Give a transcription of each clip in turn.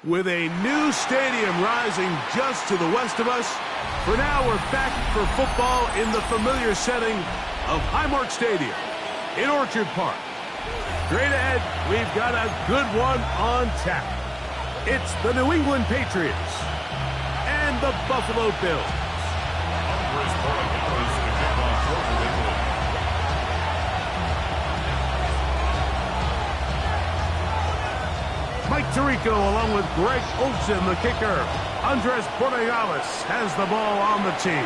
With a new stadium rising just to the west of us, for now we're back for football in the familiar setting of Highmark Stadium in Orchard Park. Straight ahead, we've got a good one on tap. It's the New England Patriots and the Buffalo Bills. Mike Tirico along with Greg Olsen, the kicker. Andres Borregales has the ball on the tee.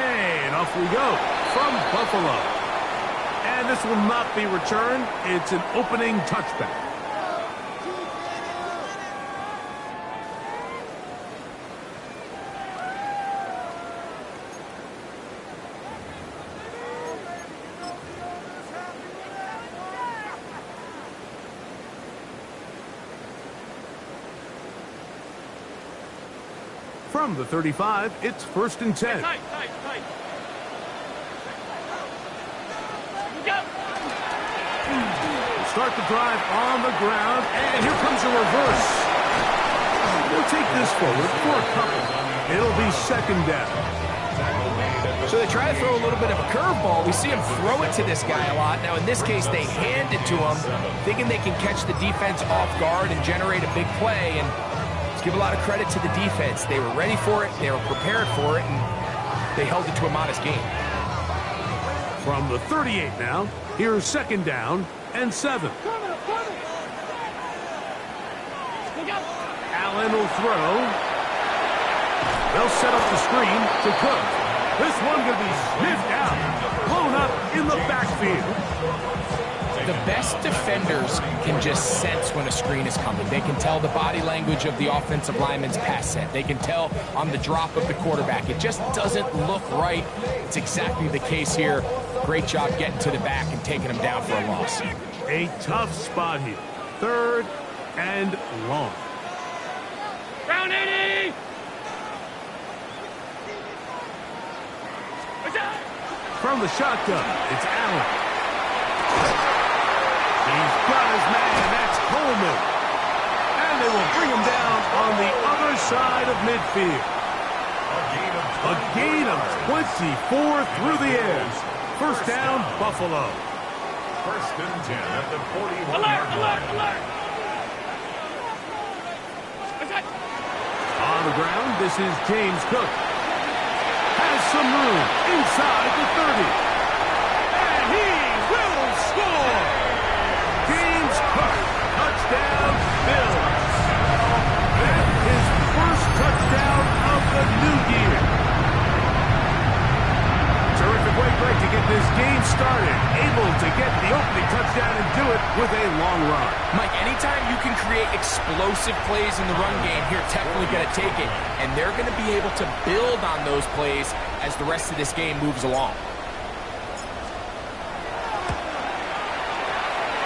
And off we go from Buffalo. And this will not be returned. It's an opening touchback. From the 35, it's 1st and 10. Tight. Start the drive on the ground, and here comes a reverse. They'll take this forward for a couple. It'll be 2nd down. So they try to throw a little bit of a curveball. We see him throw it to this guy a lot. Now, in this case, they hand it to him, thinking they can catch the defense off guard and generate a big play. And give a lot of credit to the defense. They were ready for it, they were prepared for it, and they held it to a modest gain. From the 38 now, here's 2nd down and 7. Allen will throw. They'll set up the screen to Cook. This one going to be sniffed out, blown up in the backfield. The best defenders can just sense when a screen is coming. They can tell the body language of the offensive lineman's pass set. They can tell on the drop of the quarterback. It just doesn't look right. It's exactly the case here. Great job getting to the back and taking him down for a loss. A tough spot here. 3rd and long. Round 80! From the shotgun, it's Allen. He's got his man, that's Coleman. And they will bring him down on the other side of midfield. A gain of 24 through the air. 1st down, Buffalo. 1st and 10 at the 41-yard Alert! On the ground, this is James Cook. Has some room inside the 30. And he will score! James Cook, touchdown, Bills. His 1st touchdown of the new year. Terrific way, Greg, to get this game started. Able to get the opening touchdown and do it with a long run. Mike, anytime you can create explosive plays in the run game, you're definitely going to take it. And they're going to be able to build on those plays as the rest of this game moves along.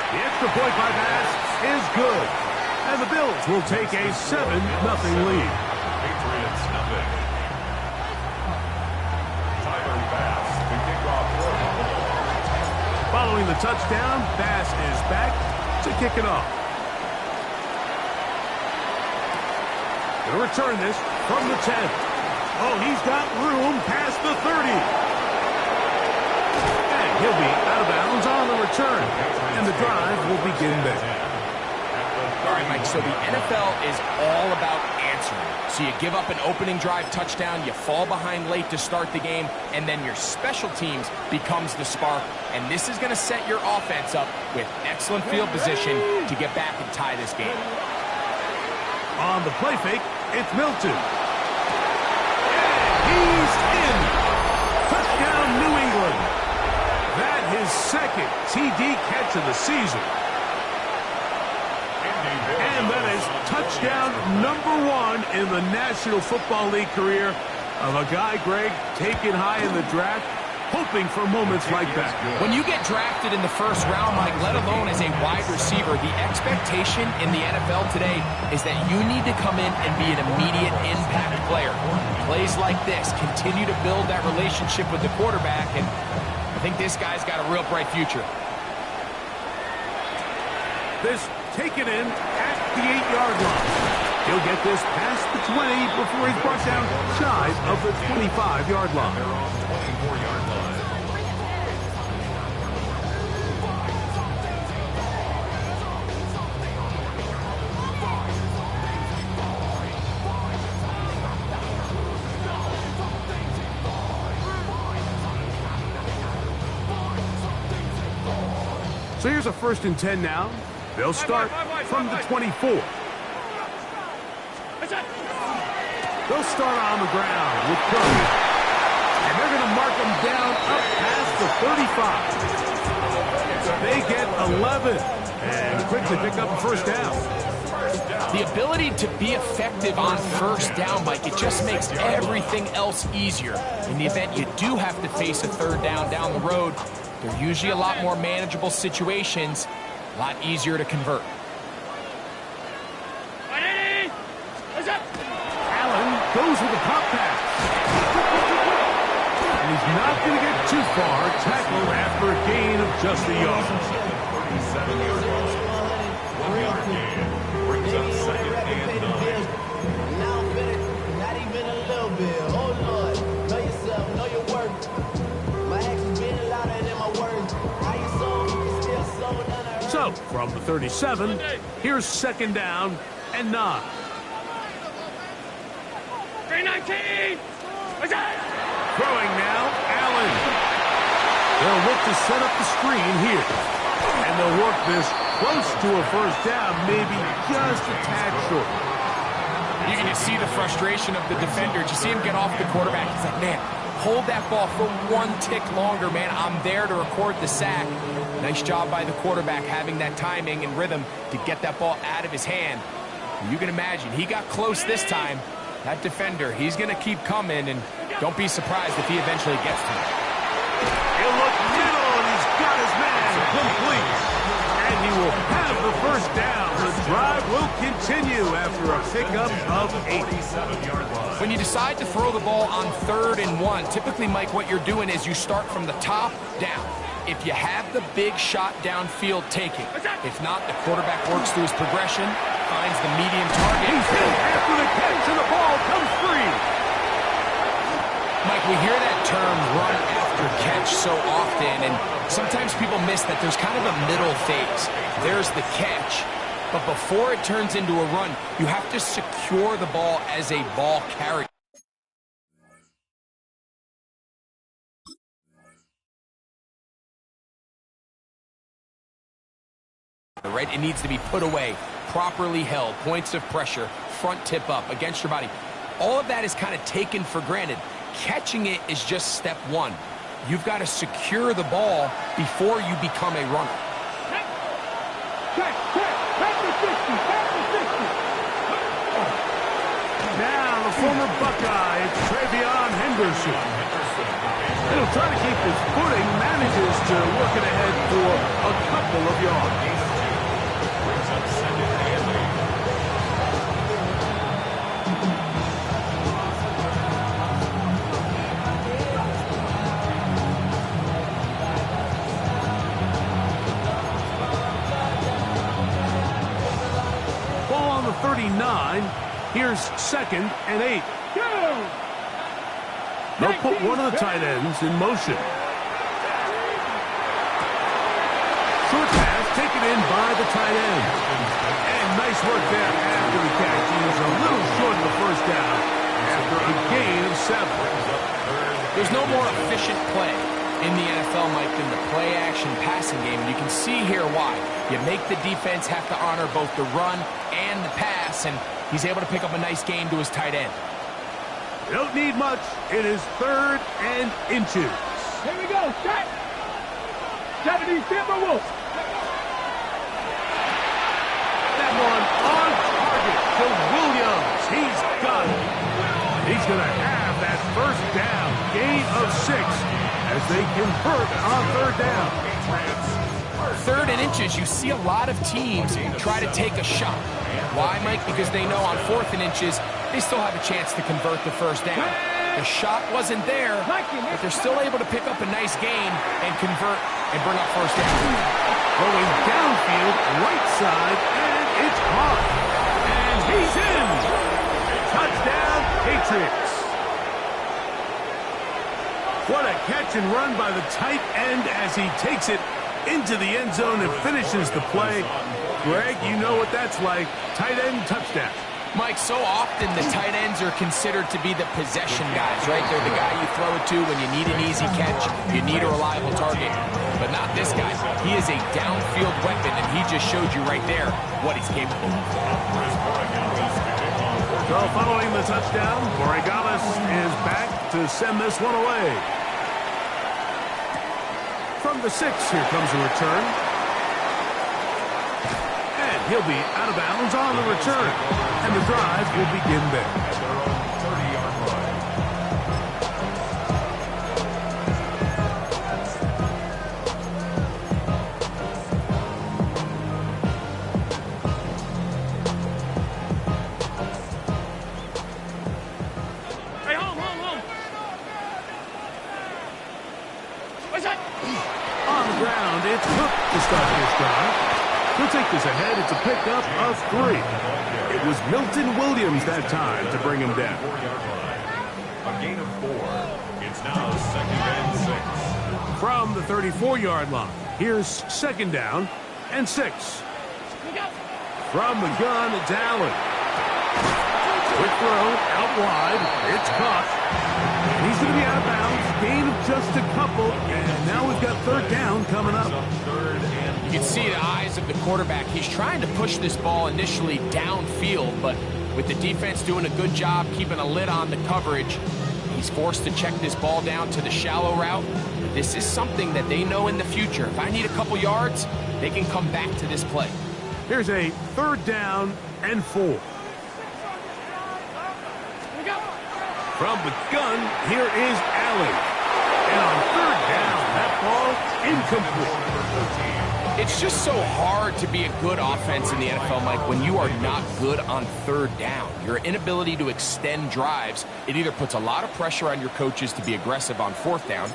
The extra point by pass is good. And the Bills will take a 7-0 lead. Patriots nothing. Tyler Bass, the kickoff for Buffalo. Following the touchdown, Bass is back to kick it off. Going to return this from the 10. Oh, he's got room past the 30. And he'll be out of bounds on the return. And the drive will begin there. All right, Mike, so the NFL is all about answering. So you give up an opening drive touchdown, you fall behind late to start the game, and then your special teams becomes the spark. And this is going to set your offense up with excellent field position to get back and tie this game. On the play fake, it's Milton. And he's in. Touchdown, New England. That his 2nd TD catch of the season. And that is touchdown number 1 in the National Football League career of a guy, Greg, taken high in the draft, hoping for moments like that. When you get drafted in the 1st round, Mike, let alone as a wide receiver, the expectation in the NFL today is that you need to come in and be an immediate impact player. Plays like this continue to build that relationship with the quarterback, and I think this guy's got a real bright future. This taken in at the 8-yard line. He'll get this past the 20 before he's brought down shy of the 25-yard line. So here's a 1st and 10 now. They'll start from the 24. They'll start on the ground with Curry. And they're going to mark them down up past the 35. They get 11 and quickly pick up a 1st down. The ability to be effective on 1st down, Mike, it just makes everything else easier. In the event you do have to face a 3rd down the road, they're usually a lot more manageable situations, a lot easier to convert. Allen goes with a pop pass. And he's not going to get too far. Tackled after a gain of just a yard. 37-yard loss. 1-yard gain. Brings up 2nd and 9. Now better, not even a little bit. Oh Lord, know yourself, know your worth. My actions being louder than my words. How you sold, you still sold unheard. So, from the 37, here's 2nd down and 9. 319! Throwing now, Allen. They'll look to set up the screen here. And they'll work this close to a 1st down, maybe just a tad short. You can just see the frustration of the defender. Did you see him get off the quarterback? He's like, man, hold that ball for 1 tick longer, man. I'm there to record the sack. Nice job by the quarterback having that timing and rhythm to get that ball out of his hand. You can imagine, he got close this time. That defender, he's going to keep coming, and don't be surprised if he eventually gets to him. He'll look middle, and he's got his man complete. And he will have the 1st down. The drive will continue after a pickup of 8. When you decide to throw the ball on 3rd and 1, typically, Mike, what you're doing is you start from the top down. If you have the big shot downfield, take it. If not, the quarterback works through his progression, finds the medium target. He's hit after the catch, and the ball comes free. Mike, we hear that term run after catch so often, and sometimes people miss that there's kind of a middle phase. There's the catch, but before it turns into a run, you have to secure the ball as a ball carrier. Right? It needs to be put away, properly held, points of pressure, front tip up against your body. All of that is kind of taken for granted. Catching it is just step 1. You've got to secure the ball before you become a runner. Now the former Buckeye, Travion Henderson. He'll try to keep his footing, manages to work it ahead for a couple of yards. Ball on the 39. Here's 2nd and 8. They'll put one of the tight ends in motion. Short pass taken in by the tight end. And nice work there after the catch. He was a little short of the 1st down after a gain of 7. There's no more efficient play in the NFL, Mike, than the play-action passing game. And you can see here why. You make the defense have to honor both the run and the pass, and he's able to pick up a nice gain to his tight end. You don't need much. It is 3rd and inches. Here we go, set! 70 Timberwolves! That one on target to Williams. He's got it. He's going to have that 1st down, gain of 6, as they convert on 3rd down. 3rd and inches, you see a lot of teams try to take a shot. Why, Mike? Because they know on 4th and inches, they still have a chance to convert the 1st down. The shot wasn't there, but they're still able to pick up a nice gain and convert and bring up 1st down. Going downfield, right side, and it's caught. He's in. Touchdown, Patriots. What a catch and run by the tight end as he takes it into the end zone and finishes the play. Greg, you know what that's like. Tight end touchdown. Mike, so often the tight ends are considered to be the possession guys, right? They're the guy you throw it to when you need an easy catch, you need a reliable target. But not this guy. He is a downfield weapon, and he just showed you right there what he's capable of. So following the touchdown, Borregales is back to send this one away. From the 6, here comes a return. And he'll be out of bounds on the return. And the drive will begin there. Hey, home. What's that? On the ground, it's Cook to start this drive. He'll take this ahead. It's a pickup of 3. It was Milton Williams that time to bring him down. A gain of 4. It's now 2nd and 6. From the 34-yard line, here's 2nd down and 6. From the gun, it's Allen. Quick throw, out wide. It's caught. He's going to be out of bounds. Gain of just a couple. And now we've got 3rd down coming up. You can see the eyes of the quarterback. He's trying to push this ball initially downfield, but with the defense doing a good job keeping a lid on the coverage, he's forced to check this ball down to the shallow route. This is something that they know in the future. If I need a couple yards, they can come back to this play. Here's a 3rd down and 4. From the gun, here is Allen. And on 3rd down, that ball incomplete. It's just so hard to be a good offense in the NFL, Mike, when you are not good on 3rd down. Your inability to extend drives, it either puts a lot of pressure on your coaches to be aggressive on 4th down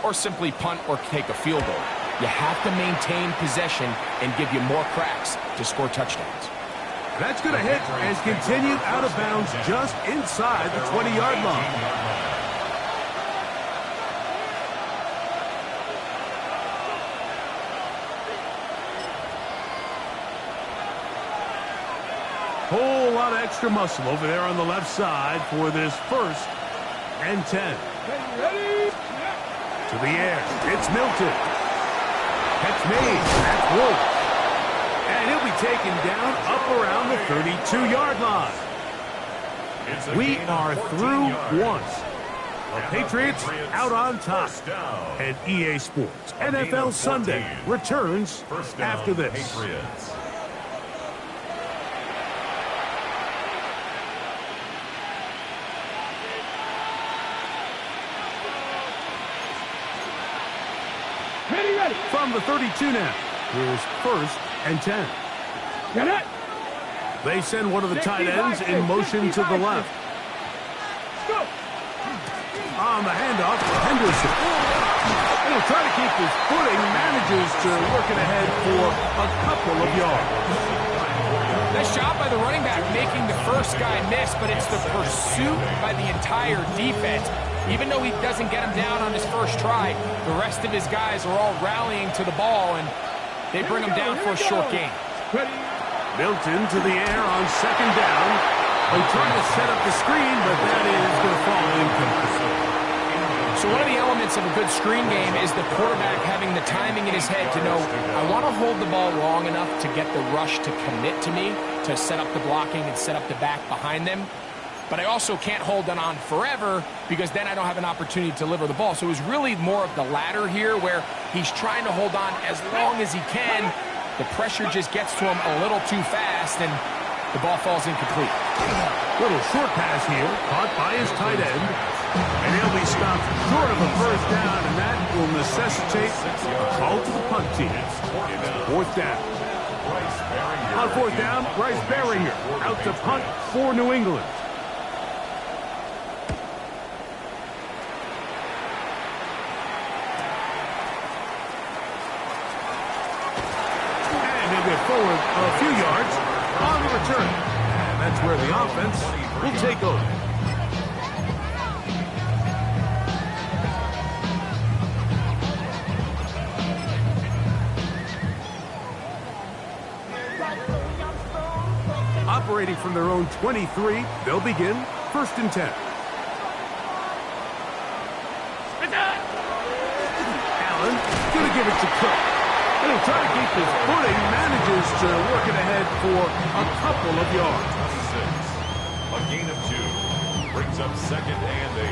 or simply punt or take a field goal. You have to maintain possession and give you more cracks to score touchdowns. That's going to hit as continued out of bounds just inside the 20-yard line. Whole lot of extra muscle over there on the left side for this 1st and 10. Ready? To the air, it's Milton. Catch made, that's Wolf. And he'll be taken down up around the 32-yard line. We are through once. The Patriots out on top. And EA Sports NFL Sunday returns after this. Ready. From the 32 now, here's 1st and 10. Get it. They send one of the tight ends in motion to the left. Go. On the handoff, Henderson. And he'll try to keep his footing, manages to work it ahead for a couple of yards. Nice job by the running back making the first guy miss, but it's the pursuit by the entire defense. Even though he doesn't get him down on his first try, the rest of his guys are all rallying to the ball, and they bring him down for a short gain. Milton to the air on 2nd down. They try to set up the screen, but that is going to fall incomplete. So one of the elements of a good screen game is the quarterback having the timing in his head to know, I want to hold the ball long enough to get the rush to commit to me, to set up the blocking and set up the back behind them. But I also can't hold it on forever because then I don't have an opportunity to deliver the ball. So it was really more of the latter here where he's trying to hold on as long as he can. The pressure just gets to him a little too fast, and the ball falls incomplete. Little short pass here, caught by his tight end. And he'll be stopped short of a 1st down, and that will necessitate a call to the punt team. 4th down. On 4th down, Bryce Berringer out to punt for New England. And he'll get forward a few yards on the return. And That's where the offense will take over. Operating from their own 23, they'll begin 1st and 10. Allen going to give it to Cook. And he'll try to keep his footing, manages to work it ahead for a couple of yards. 26. A gain of 2. Brings up 2nd and 8.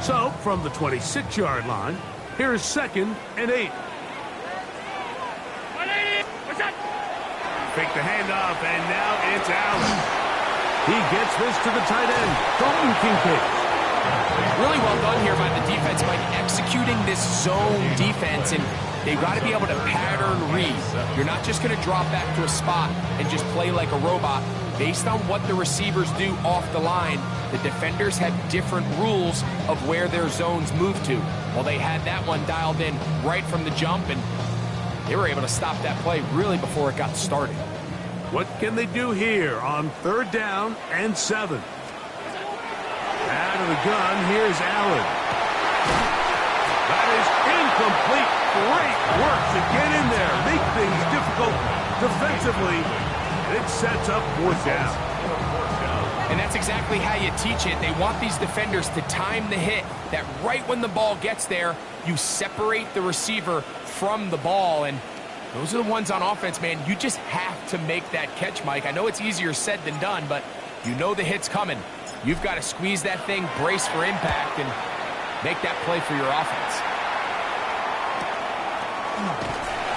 So, from the 26-yard line, here's 2nd and 8. Fake the handoff, and now it's Allen. He gets this to the tight end, Dalton Kincaid. Really well done here by the defense, Mike, executing this zone defense, and they've got to be able to pattern read. You're not just going to drop back to a spot and just play like a robot. Based on what the receivers do off the line, the defenders have different rules of where their zones move to. Well, they had that one dialed in right from the jump, and they were able to stop that play really before it got started. What can they do here on 3rd down and 7? Out of the gun, here's Allen. That is incomplete. Great work to get in there, make things difficult defensively, and it sets up 4th down. And that's exactly how you teach it. They want these defenders to time the hit, that right when the ball gets there, you separate the receiver from the ball, and those are the ones on offense, man. You just have to make that catch, Mike. I know it's easier said than done, but you know the hit's coming. You've got to squeeze that thing, brace for impact, and make that play for your offense.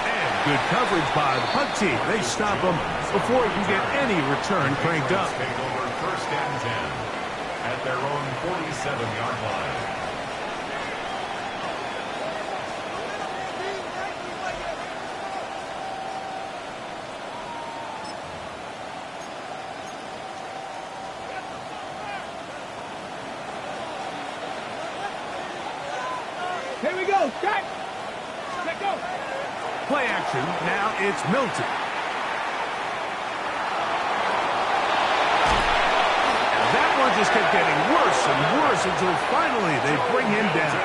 And good coverage by the punt team. They stop him before he can get any return cranked up. Take over 1st and 10 at their own 47-yard line. Here we go. Jack. Let go. Play action. Now it's Milton. That one just kept getting worse and worse until finally they bring him down.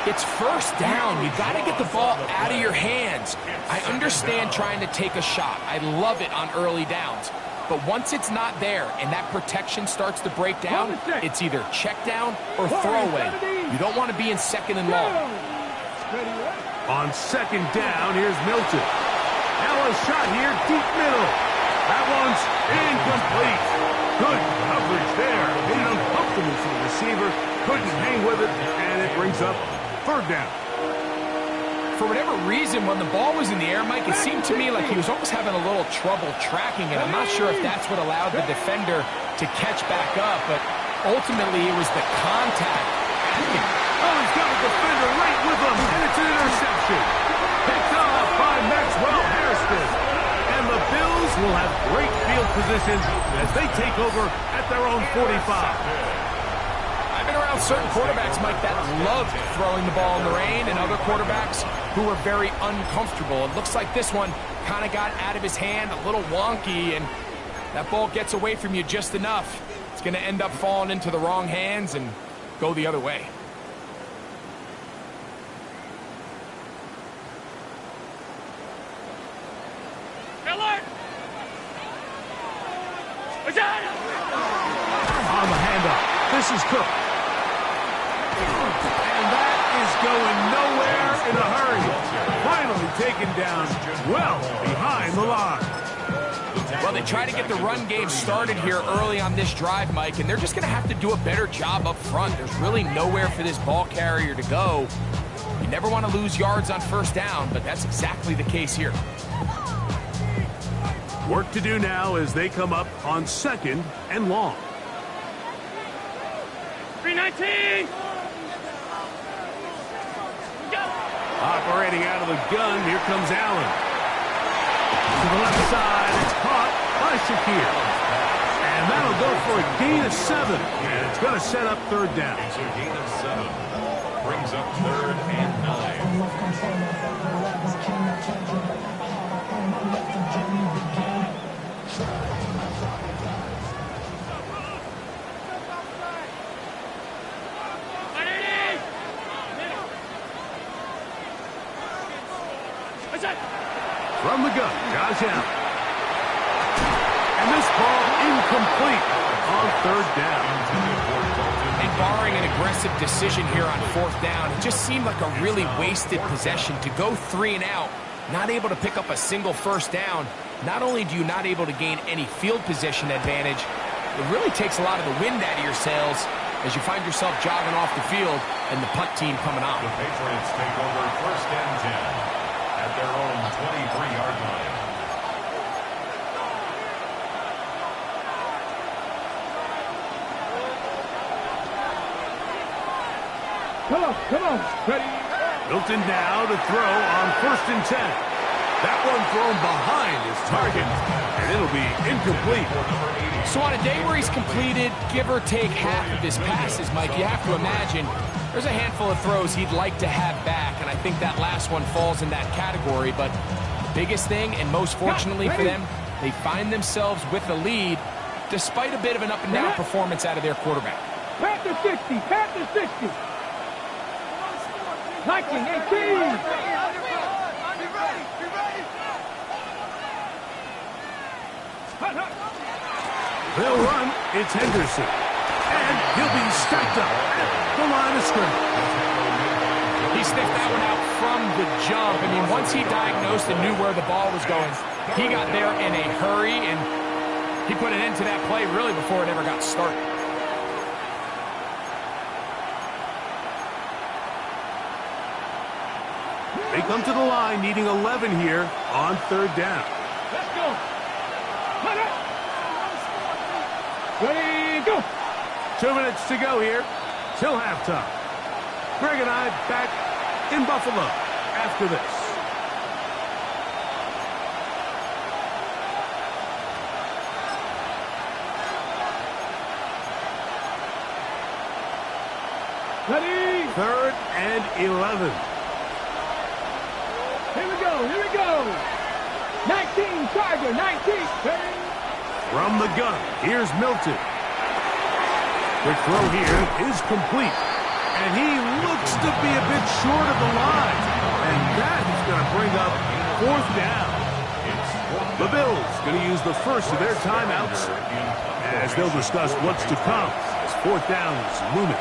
It's 1st down. You got to get the ball out of your hands. I understand trying to take a shot. I love it on early downs. But once it's not there and that protection starts to break down, it's either check down or throwaway. You don't want to be in 2nd and long. On 2nd down, here's Milton. Now a shot here, deep middle. That one's incomplete. Good coverage there. Made it uncomfortable for the receiver. Couldn't hang with it, and it brings up 3rd down. For whatever reason, when the ball was in the air, Mike, it seemed to me like he was almost having a little trouble tracking it. I'm not sure if that's what allowed the defender to catch back up, but ultimately it was the contact. Oh, he's got a defender right with him, and it's an interception. Picked off by Maxwell Harrison. And the Bills will have great field position as they take over at their own 45. I've been around certain quarterbacks, Mike, that love throwing the ball in the rain, and other quarterbacks who are very uncomfortable. It looks like this one kind of got out of his hand, a little wonky, and that ball gets away from you just enough. It's going to end up falling into the wrong hands and go the other way. On the handoff, this is Cook. And that is going nowhere in a hurry. Finally taken down well behind the line. Well, they try to get the run game started here early on this drive, Mike, and they're just going to have to do a better job up front. There's really nowhere for this ball carrier to go. You never want to lose yards on 1st down, but that's exactly the case here. Work to do now as they come up on 2nd and long. 319. Operating out of the gun, here comes Allen. To the left side, it's caught by Shakir. And And that'll go for a gain of 7. And it's going to set up third down. It's a gain of 7. Brings up 3rd and 9. From the gun, Josh Allen. And this ball incomplete on 3rd down. And barring an aggressive decision here on 4th down, it just seemed like a really wasted possession to go 3 and out, not able to pick up a single 1st down. Not only do you not able to gain any field position advantage, it really takes a lot of the wind out of your sails as you find yourself jogging off the field and the punt team coming on. The Patriots take over 1st and 10 at their own 23-yard line. Come on, ready. Milton now to throw on 1st and 10. That one thrown behind his target, and it'll be incomplete. So on a day where he's completed, give or take half of his passes, Mike, you have to imagine there's a handful of throws he'd like to have back, and I think that last one falls in that category. But the biggest thing, and most fortunately for them, they find themselves with the lead despite a bit of an up-and-down performance out of their quarterback. Pat to 60, pat to 60. 19, 18. They'll run. It's Henderson. And he'll be stepped up at the line of scrimmage. He sniffed that one out from the jump. I mean, once he diagnosed and knew where the ball was going, he got there in a hurry, and he put an end to that play really before it ever got started. They come to the line needing 11 here on 3rd down. Let's go. Ready, go. 2 minutes to go here till halftime. Greg and I back in Buffalo after this. Ready. 3rd and 11. Here we go. 19, Tiger, 19. Ready. From the gun, here's Milton. Quick throw here is complete. And he looks to be a bit short of the line. And that is going to bring up 4th down. The Bills going to use the first of their timeouts as they'll discuss what's to come as 4th down is looming.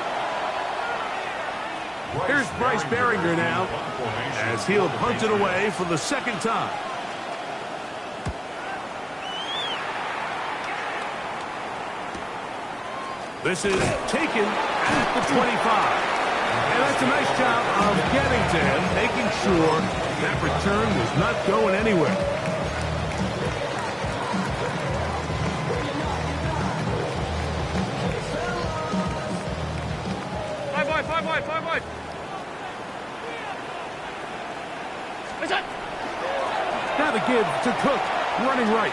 Here's Bryce Behringer now as he'll punt it away for the 2nd time. This is taken at the 25. And that's a nice job of getting to him, making sure that return was not going anywhere. Five wide. Now the give to Cook, running right.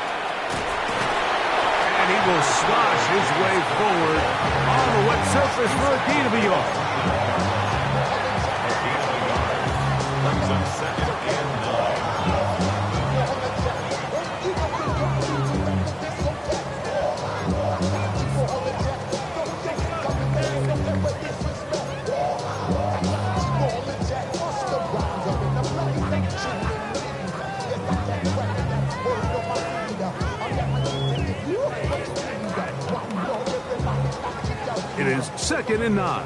And he will slosh his way forward on the wet surface for a gain of a yard. Brings up 2nd and 9. It is 2nd and 9.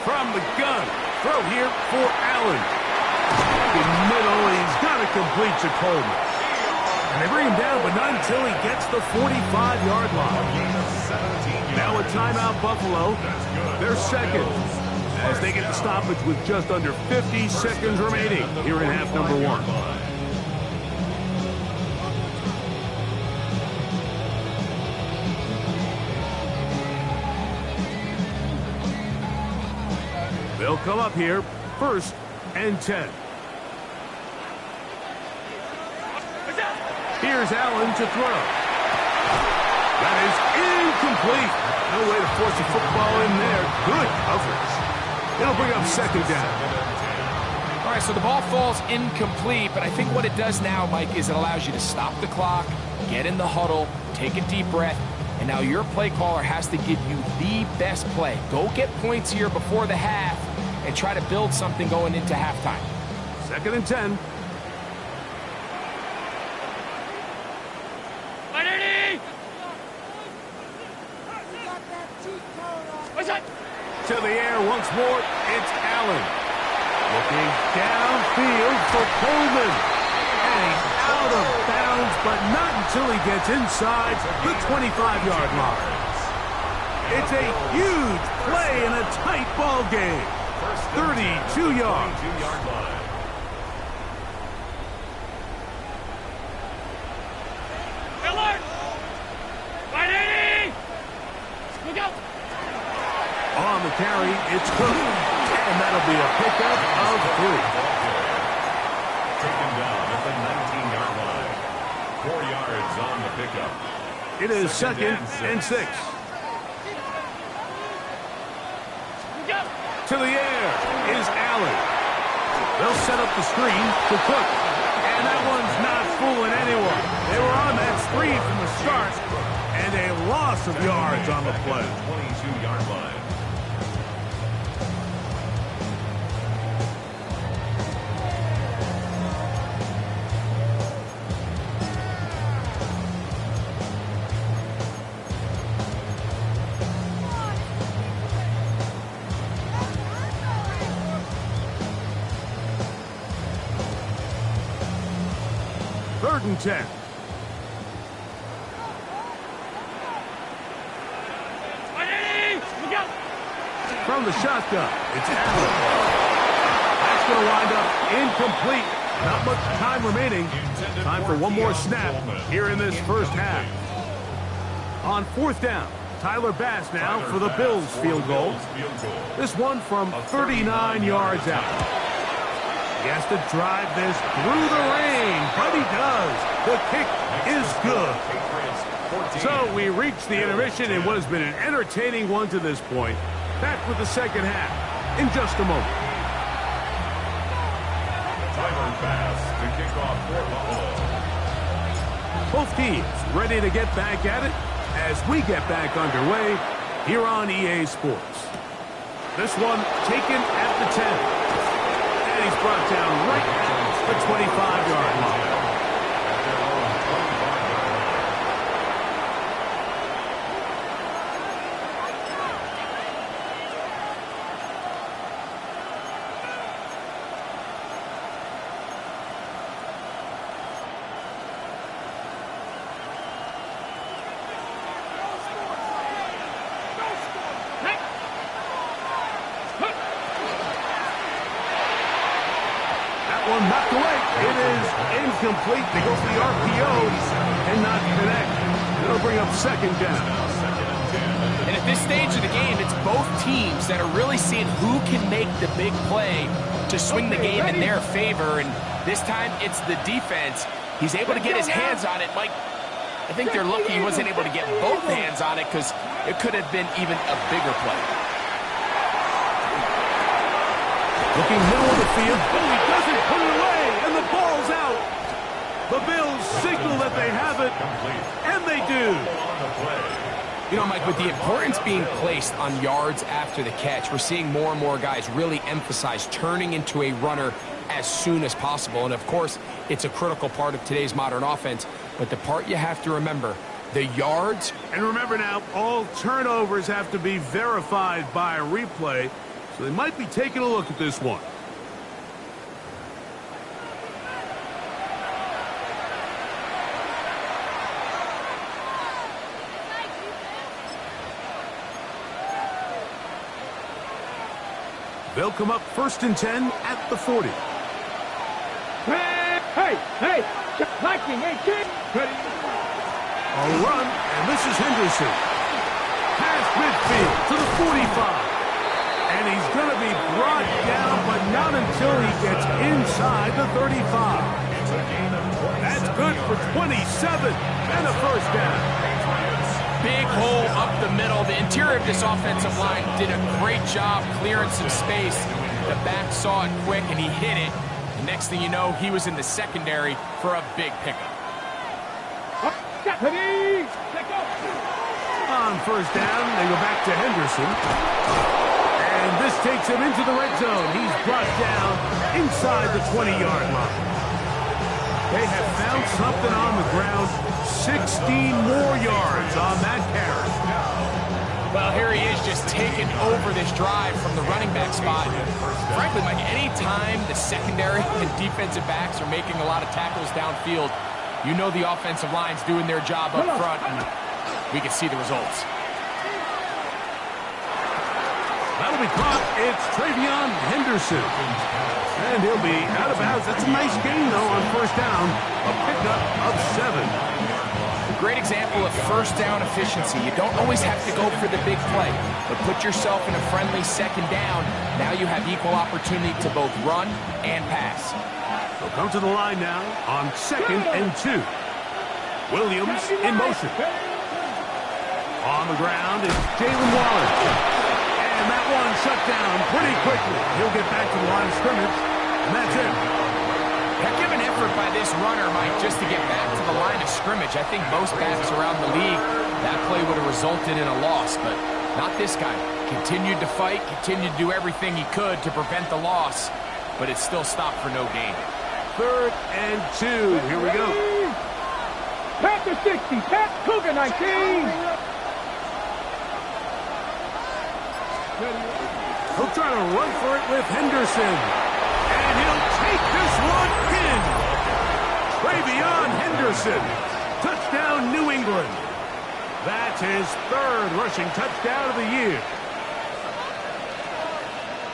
From the gun, throw here for Allen. In the middle, he's got to complete to Coleman. And they bring him down, but not until he gets the 45-yard line. Now a timeout, Buffalo. They're 2nd as they get the stoppage with just under 50 seconds remaining here in half number 1. They'll come up here, 1st and 10. Here's Allen to throw. That is incomplete. No way to force a football in there. Good coverage. It'll bring up second down. All right, so the ball falls incomplete, but I think what it does now, Mike, is it allows you to stop the clock, get in the huddle, take a deep breath, and now your play caller has to give you the best play. Go get points here before the half and try to build something going into halftime. Second and 10. To the air once more, it's Allen. Looking downfield for Coleman. And he's out of bounds, but not until he gets inside the 25-yard line. It's a huge play in a tight ball game. 32 yards. On the carry, it's Cook, and that'll be a pickup of 3. Taken down at the 19-yard line. 4 yards on the pickup. It is second and 6. To the air is Allen. They'll set up the screen to Cook, and that one's not fooling anyone. They were on that screen from the start, and a loss of yards on the play. 22-yard line. Third and 10. From the shotgun, it's Allen. That's going to wind up incomplete. Not much time remaining. Time for one more snap here in this first half. On fourth down, Tyler Bass now for the Bills field goal. This one from 39 yards out. He has to drive this through the rain, but he does. The kick is good. So we reach the intermission in what has been an entertaining one to this point. Back with the second half in just a moment. Tyler Bass to kick off for the Bills. Both teams ready to get back at it as we get back underway here on EA Sports. This one taken at the 10. And he's brought down right at the 25-yard line. One knocked away. It is incomplete. They go for the RPO and not connect. It'll bring up second down. And at this stage of the game, it's both teams that are really seeing who can make the big play to swing the game in their favor. And this time, it's the defense. He's able to get his hands on it. Mike, I think they're lucky he wasn't able to get both hands on it because it could have been even a bigger play. Looking middle of the field. Oh, he doesn't put it away, and the ball's out. The Bills signal that they have it, and they do. You know, Mike, with the importance being placed on yards after the catch, we're seeing more and more guys really emphasize turning into a runner as soon as possible. And, of course, it's a critical part of today's modern offense. But the part you have to remember, the yards. And remember now, all turnovers have to be verified by a replay. So they might be taking a look at this one. They'll come up first and 10 at the 40. Hey, 19-18. A run, and this is Henderson. Past midfield to the 45. And he's going to be brought down, but not until he gets inside the 35. That's good for 27 and a first down. Big hole up the middle. The interior of this offensive line did a great job clearing some space. The back saw it quick, and he hit it. The next thing you know, he was in the secondary for a big pickup. On first down, they go back to Henderson. And this takes him into the red zone. He's brought down inside the 20-yard line. They have found something on the ground. 16 more yards on that carry. Well, here he is just taking over this drive from the running back spot. Frankly, Mike, any time the secondary and defensive backs are making a lot of tackles downfield, you know the offensive line's doing their job up front, and we can see the results. That'll be caught. It's Travion Henderson. And he'll be out of bounds. That's a nice gain, though, on first down. A pickup of 7. Great example of first down efficiency. You don't always have to go for the big play, but put yourself in a friendly second down. Now you have equal opportunity to both run and pass. They'll come to the line now on 2nd and 2. Williams in motion. On the ground is Jalen Waller. And that one shut down pretty quickly. He'll get back to the line of scrimmage, and that's it. Heck of an effort by this runner, Mike, just to get back to the line of scrimmage. I think most backs around the league, that play would have resulted in a loss, but not this guy. Continued to fight, continued to do everything he could to prevent the loss, but it still stopped for no gain. 3rd and 2. Here we go. Panther 60, Cougar 19. He'll try to run for it with Henderson. And he'll take this one in. Travion Henderson. Touchdown, New England. That's his 3rd rushing touchdown of the year.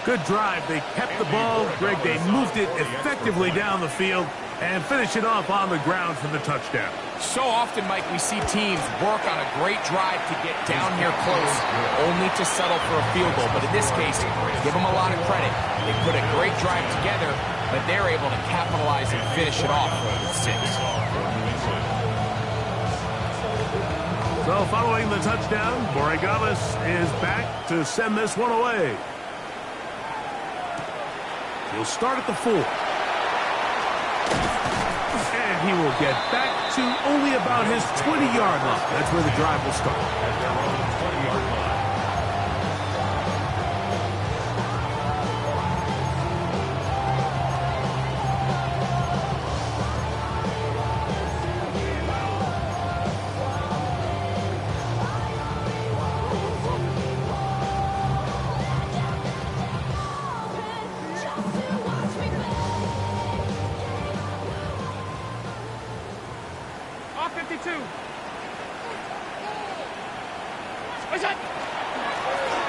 Good drive. They kept the ball. Greg, they moved it effectively down the field and finish it off on the ground for the touchdown. So often, Mike, we see teams work on a great drive to get down here close, only to settle for a field goal. But in this case, give them a lot of credit. They put a great drive together, but they're able to capitalize and finish it off with 6. So following the touchdown, Borregales is back to send this one away. He'll start at the 4. And he will get back to only about his 20-yard line. That's where the drive will start. At their own 20-yard line.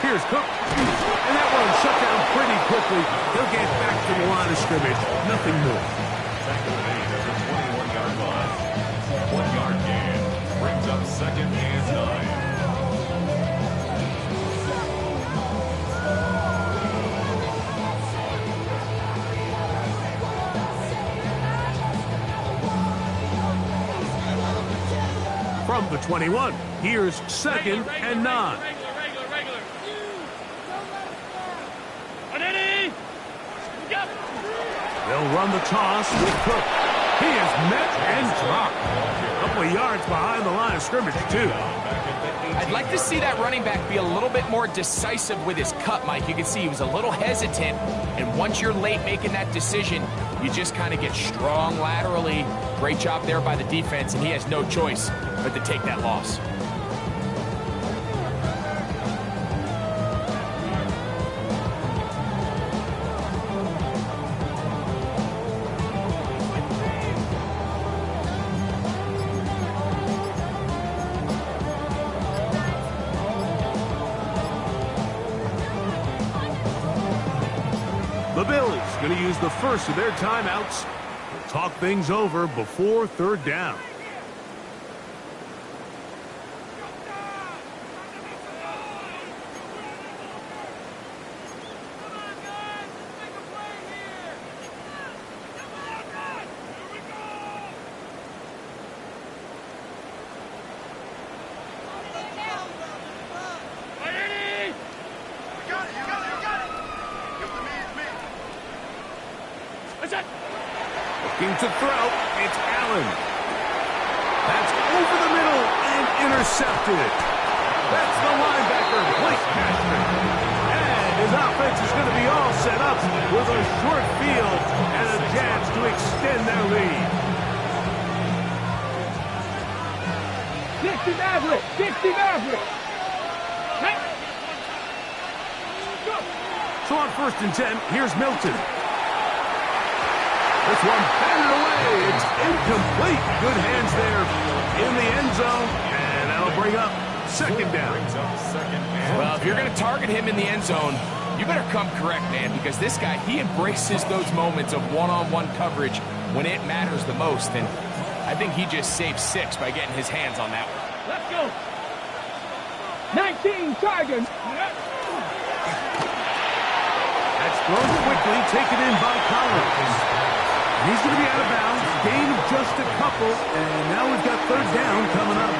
Here's Cook. And that one shut down pretty quickly. He'll get back to the line of scrimmage. Nothing more. Second and 8 at the 21-yard line. 1-yard gain. Brings up 2nd and 9. From the 21, here's 2nd and 9. They'll run the toss with Cook. He is met and dropped. A couple of yards behind the line of scrimmage, too. I'd like to see that running back be a little bit more decisive with his cut, Mike. You can see he was a little hesitant, and once you're late making that decision, you just kind of get strong laterally. Great job there by the defense, and he has no choice but to take that loss. The Bills going to use the first of their timeouts to talk things over before 3rd down. Looking to throw. It's Allen. That's over the middle and intercepted. That's the linebacker, Blake Cashman. And his offense is going to be all set up with a short field and a chance to extend their lead. 60 Maverick. 60 Maverick. So on 1st and 10, here's Milton. This one batted away. It's incomplete. Good hands there in the end zone. And that'll bring up 2nd down. Well, if you're going to target him in the end zone, you better come correct, man, because this guy, he embraces those moments of one-on-one coverage when it matters the most. And I think he just saved 6 by getting his hands on that one. Let's go. 19 Tigers. That's thrown quickly, taken in by Collins. He's going to be out of bounds, gain of just a couple, and now we've got 3rd down coming up.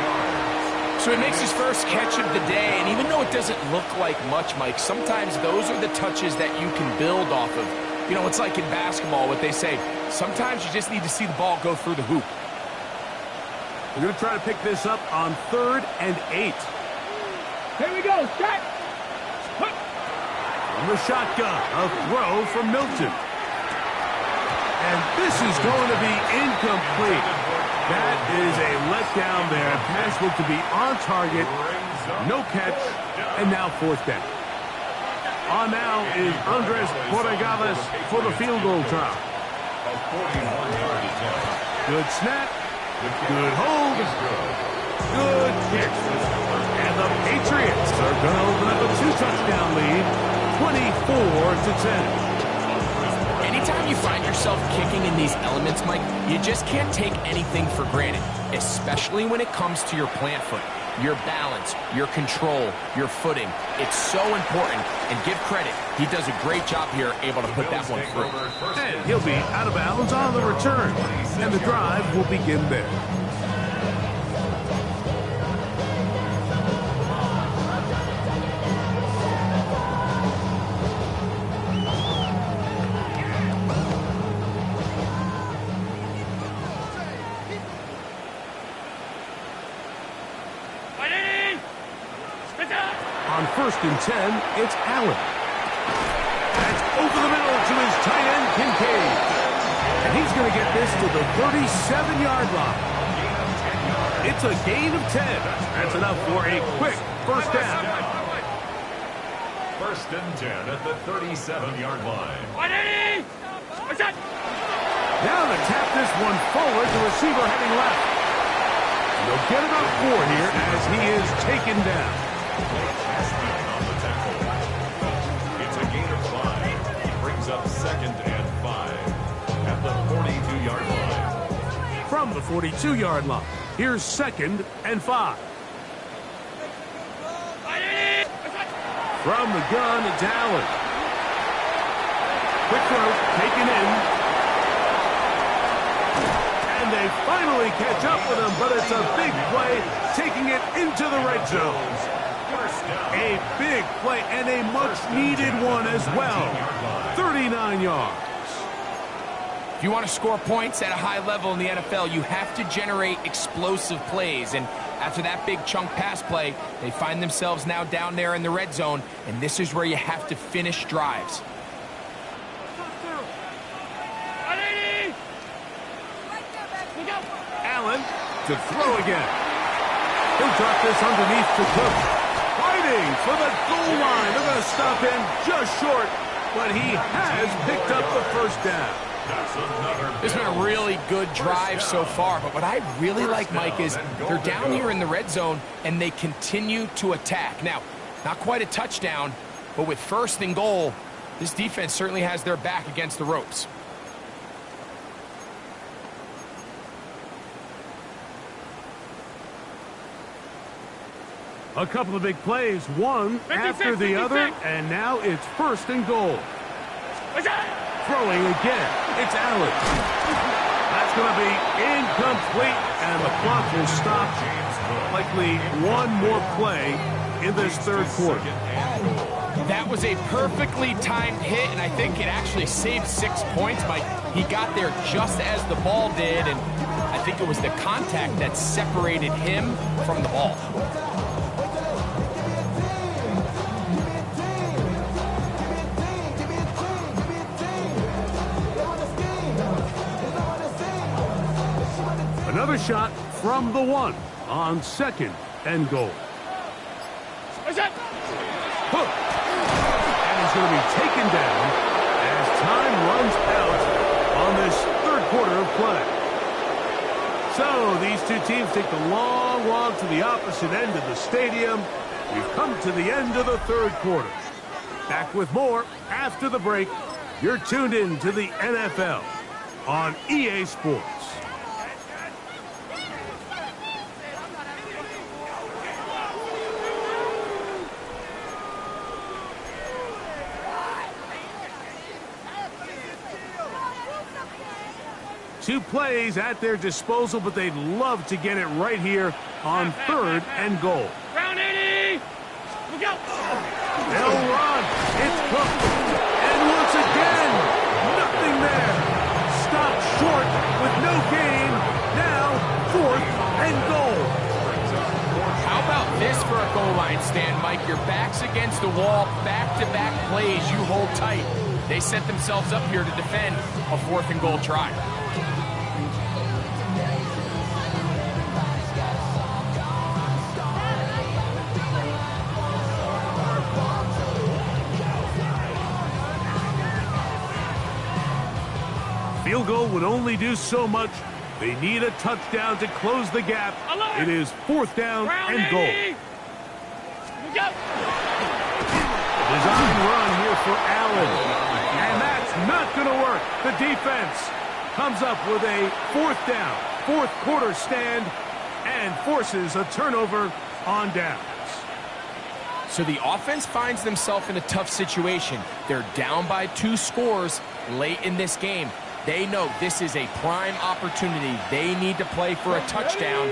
So he makes his first catch of the day, and even though it doesn't look like much, Mike, sometimes those are the touches that you can build off of. You know, it's like in basketball, what they say, sometimes you just need to see the ball go through the hoop. We're going to try to pick this up on 3rd and 8. Here we go. Set. From the shotgun, a throw from Milton. And this is going to be incomplete. That is a letdown there. Pass looked to be on target. No catch. And now 4th down. On now is Andres Borregales for the field goal try. Good snap. Good hold. Good kick. And the Patriots are going to open up a 2-touchdown lead, 24-10. Anytime you find yourself kicking in these elements, Mike, you just can't take anything for granted, especially when it comes to your plant foot, your balance, your control, your footing. It's so important, and give credit. He does a great job here, able to put that one through. And he'll be out of bounds on the return, and the drive will begin there. On 1st and 10, it's Allen. That's over the middle to his tight end, Kincaid. And he's going to get this to the 37-yard line. It's a gain of 10. That's enough for a quick 1st down. 1st and 10 at the 37-yard line. Now to tap this one forward, the receiver heading left. They'll get about 4 here as he is taken down. It's a gain of 5. Brings up 2nd and 5 at the 42-yard line. From the 42-yard line, here's 2nd and 5. From the gun, it's Allen. Quick throw, taken in. And they finally catch up with him, but it's a big play, taking it into the red zone. A big play and a much-needed one as well. 39 yards. If you want to score points at a high level in the NFL, you have to generate explosive plays. And after that big chunk pass play, they find themselves now down there in the red zone, and this is where you have to finish drives. Allen to throw again. He'll drop this underneath to Cook. Fighting for the goal line. They're going to stop him just short, but he has picked up the 1st down. This has been a really good drive so far, but what I really like, Mike, is they're down here in the red zone, and they continue to attack. Now, not quite a touchdown, but with 1st and goal, this defense certainly has their back against the ropes. A couple of big plays, one after the other, and now it's 1st and goal. Throwing again, it's Allen. That's going to be incomplete, and the clock will stop. Likely one more play in this 3rd quarter. That was a perfectly timed hit, and I think it actually saved 6 points. Mike, he got there just as the ball did, and I think it was the contact that separated him from the ball. Another shot from the 1 on 2nd and goal. Hook. And he's going to be taken down as time runs out on this 3rd quarter of play. So these two teams take the long walk to the opposite end of the stadium. We've come to the end of the 3rd quarter. Back with more after the break. You're tuned in to the NFL on EA Sports. Two plays at their disposal, but they'd love to get it right here on 3rd and goal. Round 80. Look out. They'll run. It's Cook. And once again, nothing there. Stopped short with no gain. Now 4th and goal. How about this for a goal line stand, Mike? Your back's against the wall, back-to-back plays, you hold tight. They set themselves up here to defend a 4th and goal try. Field goal would only do so much. They need a touchdown to close the gap. It is 4th down and goal. Go. Design run here for Allen. And that's not going to work. The defense comes up with a 4th down, 4th quarter stand, and forces a turnover on downs. So the offense finds themselves in a tough situation. They're down by 2 scores late in this game. They know this is a prime opportunity. They need to play for a touchdown,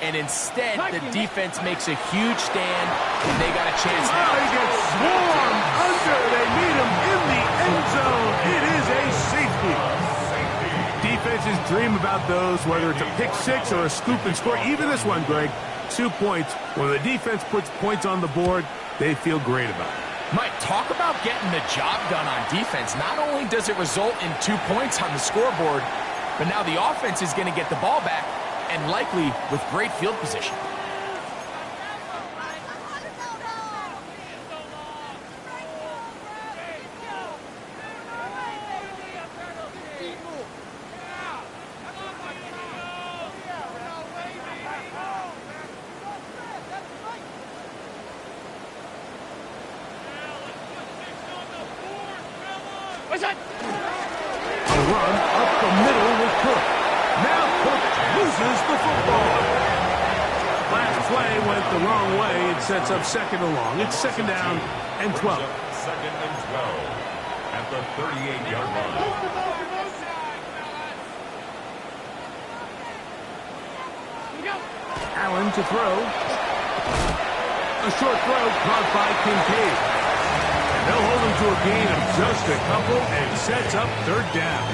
and instead the defense makes a huge stand, and they got a chance now. He gets swarmed under. They meet him in the end zone. It is a safety. Defenses dream about those, whether it's a pick 6 or a scoop and score. Even this one, Greg, 2 points. When the defense puts points on the board, they feel great about it. Mike, talk about getting the job done on defense. Not only does it result in 2 points on the scoreboard, but now the offense is going to get the ball back, and likely with great field position. A run up the middle with Cook. Now Cook loses the football. Last play went the wrong way. It sets up 2nd and long. It's 2nd down and 12. 2nd and 12 at the 38-yard line. Allen to throw. A short throw caught by Kincaid. They'll hold him to a gain of just a couple and sets up 3rd down.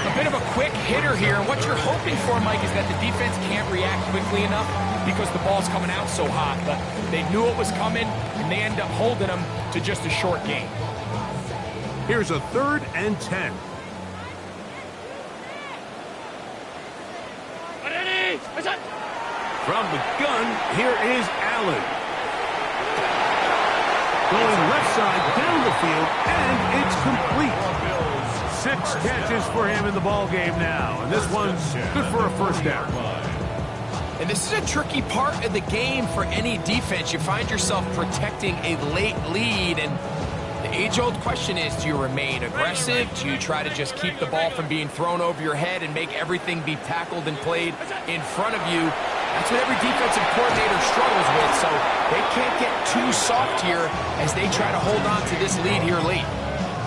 A bit of a quick hitter here. What you're hoping for, Mike, is that the defense can't react quickly enough because the ball's coming out so hot. But they knew it was coming, and they end up holding them to just a short gain. Here's a 3rd and 10. From the gun, here is Allen. Going left side down the field, and it's complete. 6 catches for him in the ball game now, and this one's good for a 1st down. And this is a tricky part of the game for any defense. You find yourself protecting a late lead, and the age-old question is, do you remain aggressive? Do you try to just keep the ball from being thrown over your head and make everything be tackled and played in front of you? That's what every defensive coordinator struggles with, so they can't get too soft here as they try to hold on to this lead here late.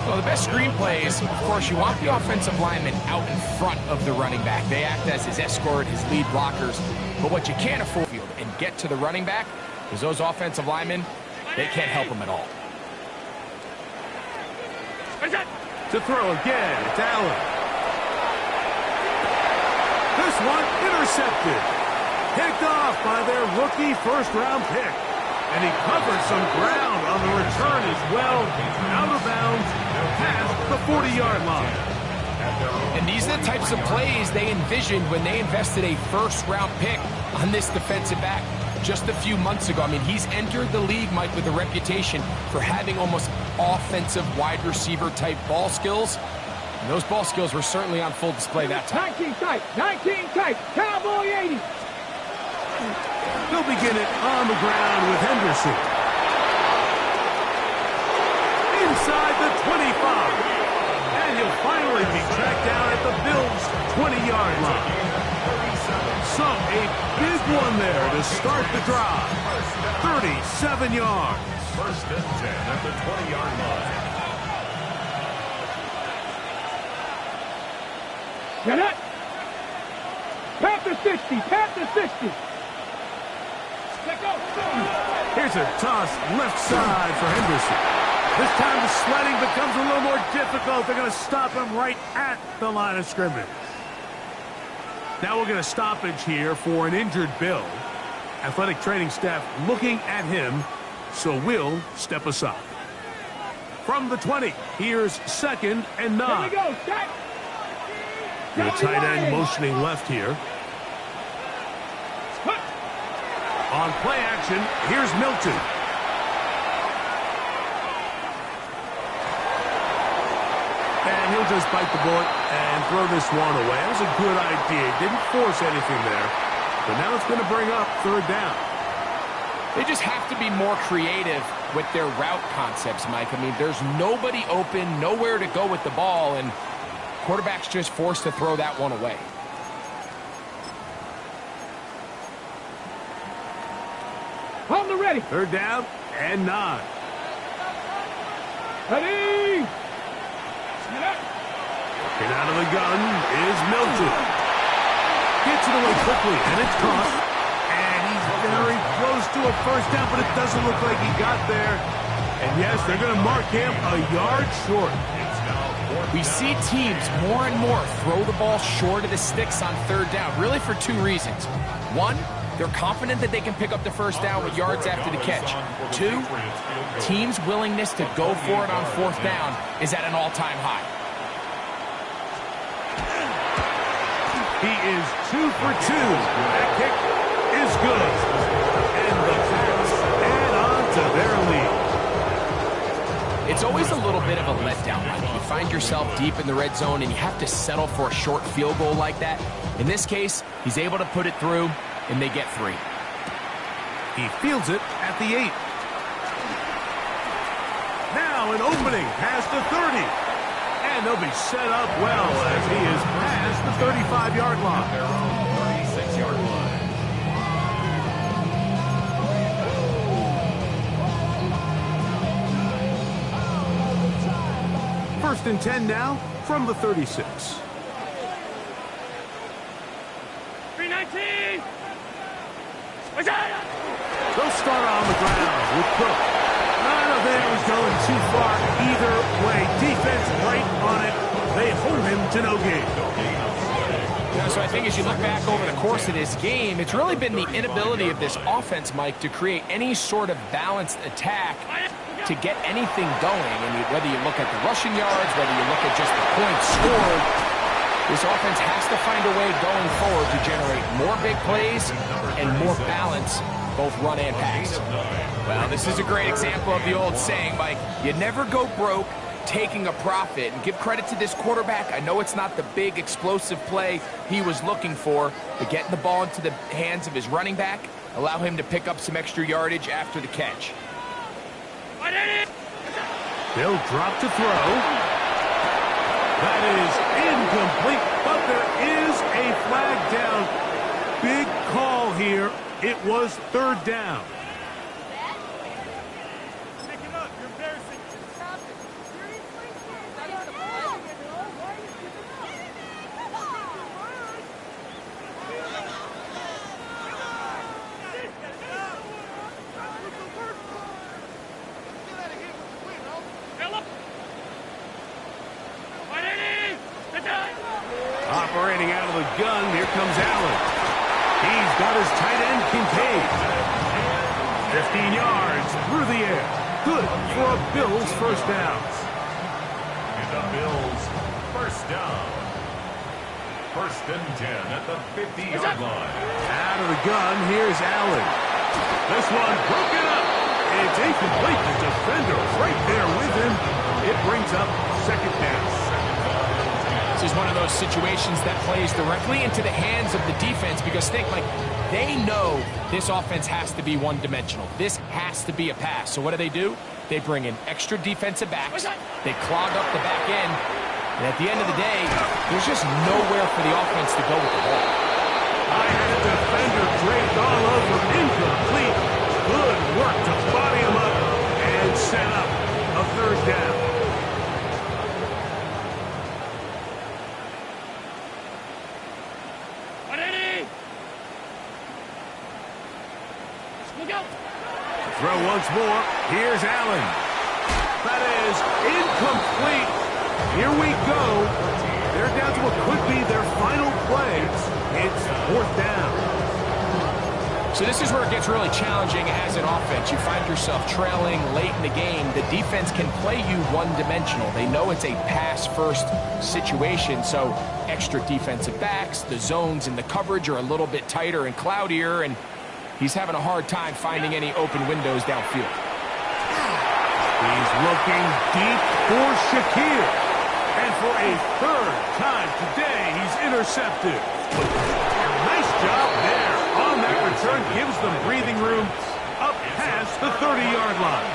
Well, the best screenplays, of course, you want the offensive lineman out in front of the running back. They act as his escort, his lead blockers. But what you can't afford and get to the running back is those offensive linemen, they can't help him at all. To throw again, it's Allen. This one intercepted. Picked off by their rookie first-round pick. And he covered some ground on the return as well. Out of bounds, past the 40-yard line. And these are the types of plays they envisioned when they invested a first-round pick on this defensive back just a few months ago. I mean, he's entered the league, Mike, with a reputation for having almost offensive wide receiver type ball skills. And those ball skills were certainly on full display that time. 19 type, Cowboy 80. They'll begin it on the ground with Henderson. Inside the 25. And he'll finally be tracked down at the Bills' 20-yard line. So a big one there to start the drive. 37 yards. First and 10 at the 20-yard line. Get it. Panther 60, Panther 60. Here's a toss left side for Henderson. This time the sledding becomes a little more difficult. They're going to stop him right at the line of scrimmage. Now we'll get a stoppage here for an injured Bill. Athletic training staff looking at him, so we'll step aside. From the 20, here's 2nd and 9. Here we go, set. The tight end motioning left here. On play action, here's Milton. And he'll just bite the bullet and throw this one away. That was a good idea. Didn't force anything there. But now it's going to bring up 3rd down. They just have to be more creative with their route concepts, Mike. I mean, there's nobody open, nowhere to go with the ball, and quarterback's just forced to throw that one away. On the ready. 3rd down and 9. Ready. And out of the gun is Milton. Gets it away quickly, and it's caught. And he's very close to a first down, but it doesn't look like he got there. And yes, they're going to mark him a yard short. We see teams more and more throw the ball short of the sticks on 3rd down, really for 2 reasons. 1, they're confident that they can pick up the first down with yards after the catch. 2, teams' willingness to go for it on 4th down is at an all-time high. He is 2 for 2. That kick is good. And the Pats add on to their lead. It's always a little bit of a letdown, Mike. You find yourself deep in the red zone and you have to settle for a short field goal like that. In this case, he's able to put it through, and they get 3. He fields it at the 8. Now an opening past the 30. And they'll be set up well as he is past the 35-yard line. Their own 36-yard line. 1st and 10 now from the 36. 319. They'll start on the ground with Cook. I don't think it was going too far either way. Defense right on it. They hold him to no gain. Yeah, so I think as you look back over the course of this game, it's really been the inability of this offense, Mike, to create any sort of balanced attack to get anything going. And whether you look at the rushing yards, whether you look at just the points scored, this offense has to find a way going forward to generate more big plays and more balance, both run and pass. Well, this is a great example of the old saying, Mike, you never go broke taking a profit. And give credit to this quarterback. I know it's not the big explosive play he was looking for, but getting the ball into the hands of his running back, allow him to pick up some extra yardage after the catch. They'll drop to throw. That is incomplete, but there is a flag down. Big call here. It was 3rd down. Sliding out of the gun, here comes Allen. He's got his tight end contained. 15 yards through the air. Good for a Bills first down. And the Bills first down. First and 10 at the 50-yard line. Out of the gun, here's Allen. This one broken up. It's incomplete. The defender right there with him. It brings up second down. This is one of those situations that plays directly into the hands of the defense because think, like, they know this offense has to be one-dimensional. This has to be a pass. So what do? They bring in extra defensive backs. They clog up the back end. And at the end of the day, there's just nowhere for the offense to go with the ball. I had a defender draped all over, incomplete. Good work to body him up and set up a third down. Throw once more. Here's Allen. That is incomplete. Here we go. They're down to what could be their final play. It's fourth down. So this is where it gets really challenging as an offense. You find yourself trailing late in the game. The defense can play you one-dimensional. They know it's a pass-first situation, so extra defensive backs, the zones and the coverage are a little bit tighter and cloudier, and he's having a hard time finding any open windows downfield. He's looking deep for Shakir. And for a third time today, he's intercepted. Nice job there. On that return, gives them breathing room up past the 30-yard line.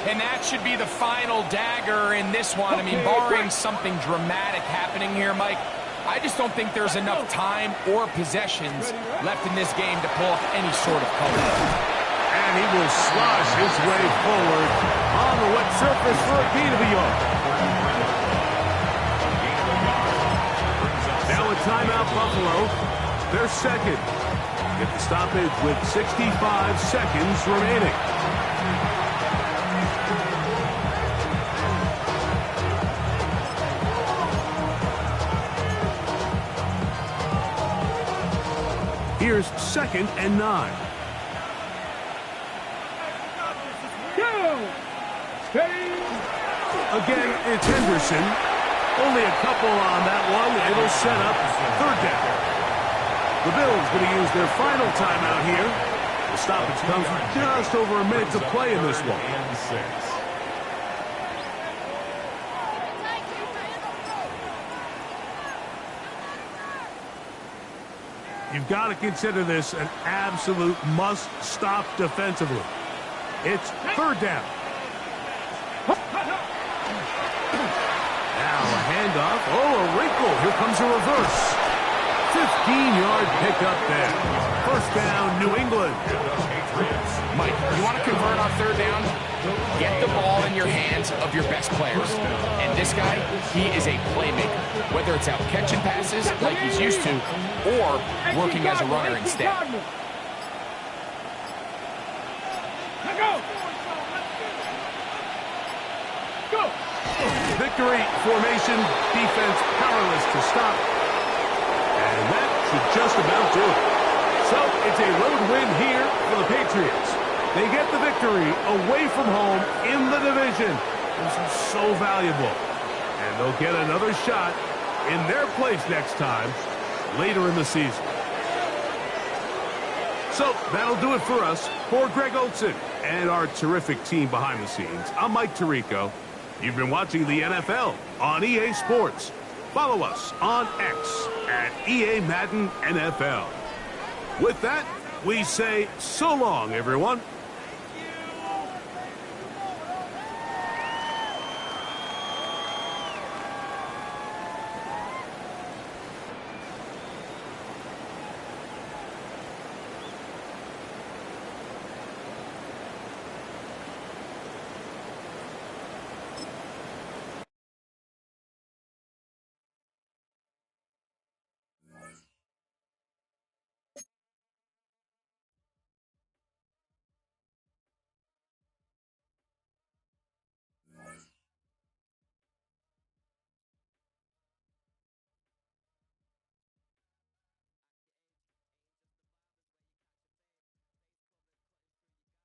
And that should be the final dagger in this one. I mean, barring something dramatic happening here, Mike, I just don't think there's enough time or possessions left in this game to pull off any sort of comeback. And he will slosh his way forward on the wet surface for a gain of a yard. Now a timeout, Buffalo. They're second. Get the stoppage with 65 seconds remaining. Here's second and 9. Again, it's Henderson. Only a couple on that one. It'll set up third down. The Bills going to use their final timeout here. The stoppage comes with just over a minute to play in this one. And 6. You've got to consider this an absolute must-stop defensively. It's third down. Now a handoff. Oh, a wrinkle. Here comes a reverse. 15-yard pickup there. First down, New England. Mike, you want to convert on third down? Get the ball in your hands of your best players. And this guy, he is a playmaker. Whether it's out catching passes like he's used to or working as a runner instead. Victory formation, defense powerless to stop. And that should just about do it. So it's a road win here for the Patriots. They get the victory away from home in the division. This is so valuable. And they'll get another shot in their place next time later in the season. So that'll do it for us. For Greg Olson and our terrific team behind the scenes, I'm Mike Tirico. You've been watching the NFL on EA Sports. Follow us on X at EA Madden NFL. With that, we say so long, everyone.